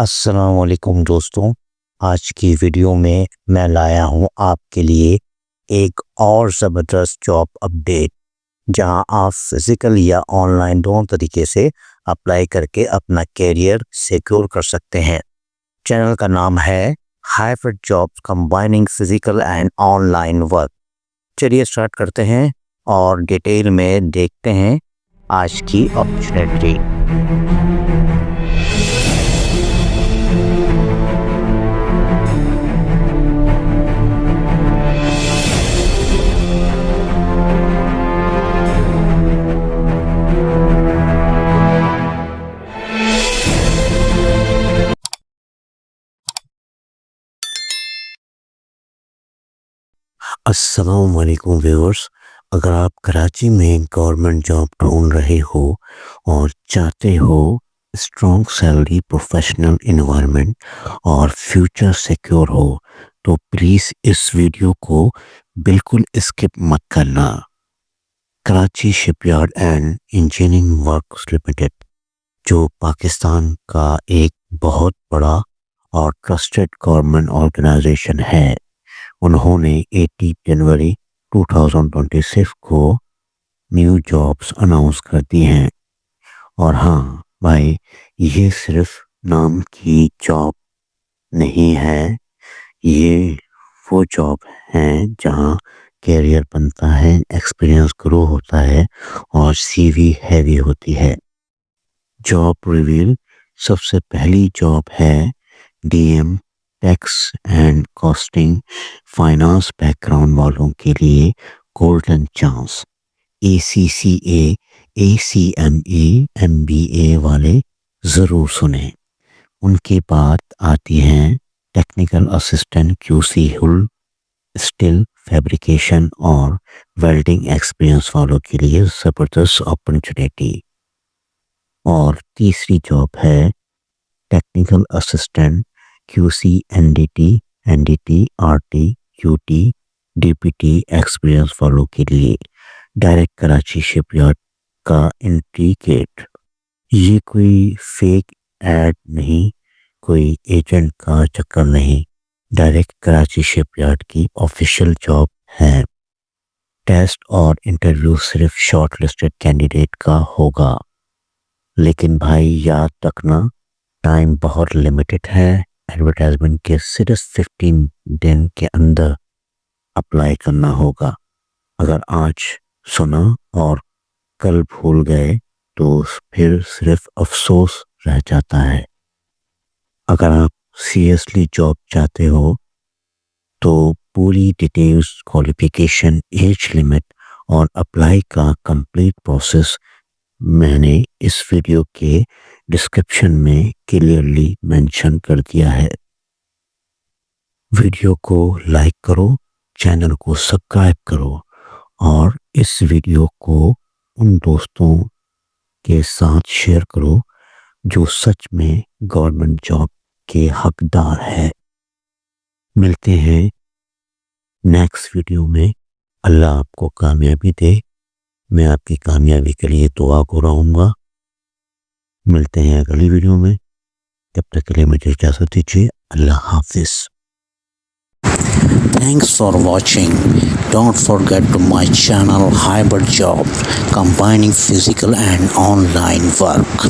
السلام علیکم دوستوں، آج کی ویڈیو میں لایا ہوں آپ کے لیے ایک اور زبردست جاب اپڈیٹ، جہاں آپ فزیکل یا آن لائن دونوں طریقے سے اپلائی کر کے اپنا کیریئر سیکیور کر سکتے ہیں۔ چینل کا نام ہے hybrid jobs combining physical and on line work. چلیے اسٹارٹ کرتے ہیں اور ڈیٹیل میں دیکھتے ہیں آج کی اپرچونیٹی۔ السلام علیکم ویورز، اگر آپ کراچی میں گورنمنٹ جاب ڈھونڈ رہے ہو اور چاہتے ہو اسٹرانگ سیلری، پروفیشنل انوائرمنٹ اور فیوچر سیکیور ہو تو پلیز اس ویڈیو کو بالکل اسکپ مت کرنا۔ Karachi shipyard and engineering works limited, جو پاکستان کا ایک بہت بڑا اور ٹرسٹڈ گورنمنٹ آرگنائزیشن ہے، انہوں نے 18 جنوری 2026 کو نیو جابس اناؤنس کر دی ہیں۔ اور ہاں بھائی، یہ صرف نام کی جاب نہیں ہے، یہ وہ جاب ہیں جہاں کیریئر بنتا ہے، ایکسپیرینس گرو ہوتا ہے اور سی وی ہیوی ہوتی ہے۔ جاب ریویل، سب سے پہلی جاب ہے D M tax and costing, finance background والوں کے لیے golden chance. A C C A, A C M A, M B A والے ضرور سنیں۔ ان کے بعد آتی ہیں technical assistant Q C hull, steel fabrication اور ویلڈنگ ایکسپیرینس والوں کے لیے زبردست اپرچونیٹی۔ اور تیسری جاب ہے technical assistant Q C N D T, N D T, R T, Q T, D P T experience والوں کے لیے ڈائریکٹ کراچی شپ یارڈ کا انٹری گیٹ۔ یہ کوئی فیک ایڈ نہیں، کوئی ایجنٹ کا چکر نہیں، ڈائریکٹ کراچی شپ یارڈ کی آفیشیل جاب ہے۔ ٹیسٹ اور انٹرویو صرف شارٹ لسٹڈ کینڈیڈیٹ کا ہوگا، لیکن بھائی یاد رکھنا ٹائم بہت لمیٹڈ ہے۔ ایڈورٹائزمنٹ کے صرف 15 دن کے اندر اپلائی کرنا ہوگا۔ اگر آج سنا اور کل بھول گئے تو پھر صرف افسوس رہ جاتا ہے۔ اگر آپ سیریسلی جاب چاہتے ہو تو پوری ڈیٹیلز، کوالیفیکیشن، ایج لمٹ اور اپلائی کا کمپلیٹ پروسیس میں نے اس ویڈیو کے ڈسکرپشن میں کلیئرلی مینشن کر دیا ہے۔ ویڈیو کو لائک کرو، چینل کو سبسکرائب کرو اور اس ویڈیو کو ان دوستوں کے ساتھ شیئر کرو جو سچ میں گورنمنٹ جاب کے حقدار ہے۔ ملتے ہیں نیکسٹ ویڈیو میں۔ اللہ آپ کو کامیابی دے، میں آپ کی کامیابی کے لیے دعا کو رہوں گا۔ ملتے ہیں اگلی ویڈیو میں، تب تک کے لیے مجھے اجازت دیجیے۔ اللہ حافظ۔ Thanks for watching. Don't forget to my channel Hybrid Job, combining physical and online work.